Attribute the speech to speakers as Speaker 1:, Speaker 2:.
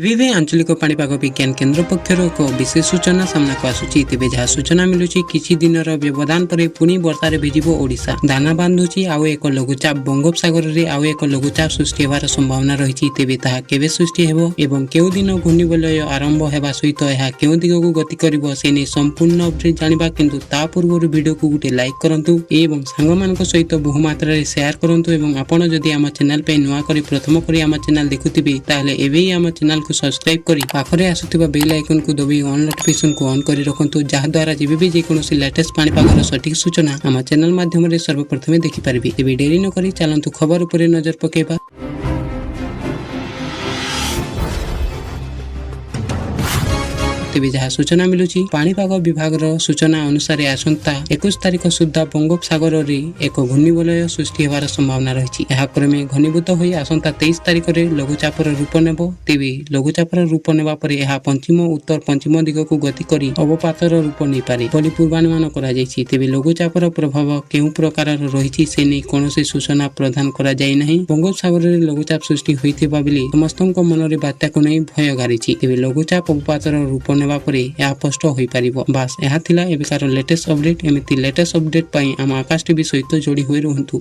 Speaker 1: ଏବେ ଆଞ୍ଚଳିକ ପାଣିପାଗ ବିଜ୍ଞାନ କେନ୍ଦ୍ର ପକ୍ଷରୁ ଏକ ବିଶେଷ ସୂଚନା ସାମ୍ନାକୁ ଆସୁଛି। ତେବେ ଯାହା ସୂଚନା ମିଳୁଛି କିଛି ଦିନର ବ୍ୟବଧାନ ପରେ ପୁଣି ବର୍ଷାରେ ଭିଜିବ ଓଡ଼ିଶା। ଦାନା ବାନ୍ଧୁଛି ଆଉ ଏକ ଲଘୁଚାପ। ବଙ୍ଗୋପସାଗରରେ ଆଉ ଏକ ଲଘୁଚାପ ସୃଷ୍ଟି ହେବାର ସମ୍ଭାବନା ରହିଛି। ତେବେ ତାହା କେବେ ସୃଷ୍ଟି ହେବ ଏବଂ କେଉଁ ଦିନ ଘୂର୍ଣ୍ଣିବଲୟ ଆରମ୍ଭ ହେବା ସହିତ ଏହା କେଉଁ ଦିଗକୁ ଗତି କରିବ ସେ ନେଇ ସମ୍ପୂର୍ଣ୍ଣ ଅପଡେଟ୍ ଜାଣିବା। କିନ୍ତୁ ତା ପୂର୍ବରୁ ଭିଡ଼ିଓକୁ ଗୋଟେ ଲାଇକ୍ କରନ୍ତୁ ଏବଂ ସାଙ୍ଗମାନଙ୍କ ସହିତ ବହୁ ମାତ୍ରାରେ ସେୟାର କରନ୍ତୁ। ଏବଂ ଆପଣ ଯଦି ଆମ ଚ୍ୟାନେଲ ପାଇଁ ନୂଆ କରି ପ୍ରଥମ କରି ଆମ ଚ୍ୟାନେଲ ଦେଖୁଥିବେ ତାହେଲେ ଏବେ ହିଁ ଆମ ଚ୍ୟାନେଲକୁ ସବସ୍କ୍ରାଇବ କରି ପାଖରେ ଆସୁଥିବା ବେଲ୍ ଆଇକନକୁ ଦବାଇ ଅନ୍ ନୋଟିଫିକେସନକୁ ଅନ୍ କରି ରଖନ୍ତୁ, ଯାହାଦ୍ୱାରା ଯେବେ ବି ଯେକୌଣସି ଲାଟେଷ୍ଟ ପାଣିପାଗର ସଠିକ ସୂଚନା ଆମ ଚ୍ୟାନେଲ ମାଧ୍ୟମରେ ସର୍ବପ୍ରଥମେ ଦେଖିପାରିବେ। ତେବେ ଡେରି ନକରି ଚାଲନ୍ତୁ ଖବର ଉପରେ ନଜର ପକାଇବା। ତେବେ ଯାହା ସୂଚନା ମିଳୁଛି ପାଣିପାଗ ବିଭାଗର ସୂଚନା ଅନୁସାରେ ଆସନ୍ତା 21 ତାରିଖ ସୁଦ୍ଧା ବଙ୍ଗୋପସାଗରରେ ଏକ ଘୂର୍ଣ୍ଣିବଲୟ ସୃଷ୍ଟି ହେବାର ସମ୍ଭାବନା ରହିଛି। ଏହା କ୍ରମେ ଘନୀଭୂତ ହୋଇ ଆସନ୍ତା 23 ତାରିଖରେ ଲଘୁଚାପର ରୂପ ନେବ। ତେବେ ଲଘୁଚାପର ରୂପ ନେବା ପରେ ଏହା ପଶ୍ଚିମ ଉତ୍ତର ପଶ୍ଚିମ ଦିଗକୁ ଗତି କରି ଅବପାତର ରୂପ ନେଇପାରେ ବୋଲି ପୂର୍ବାନୁମାନ କରାଯାଇଛି। ତେବେ ଲଘୁଚାପର ପ୍ରଭାବ କେଉଁ ପ୍ରକାରର ରହିଛି ସେ ନେଇ କୌଣସି ସୂଚନା ପ୍ରଦାନ କରାଯାଇ ନାହିଁ। ବଙ୍ଗୋପସାଗରରେ ଲଘୁଚାପ ସୃଷ୍ଟି ହୋଇଥିବା ବେଳେ ସମସ୍ତଙ୍କ ମନରେ ବାତ୍ୟାକୁ ନେଇ ଭୟ ଘାରିଛି। ତେବେ ଲଘୁଚାପ ଅବପାତର ରୂପ ନେବା ପରେ ଏହା ସ୍ପଷ୍ଟ ହୋଇପାରିବ। ବାସ୍ ଏହା ଥିଲା ଏବେକାର ଲେଟେଷ୍ଟ ଅପଡେଟ୍। ଏମିତି ଲେଟେଷ୍ଟ ଅପଡେଟ୍ ପାଇଁ ଆମ ଆକାଶ ଟିଭି ସହିତ ଯୋଡ଼ି ହୋଇ ରୁହନ୍ତୁ।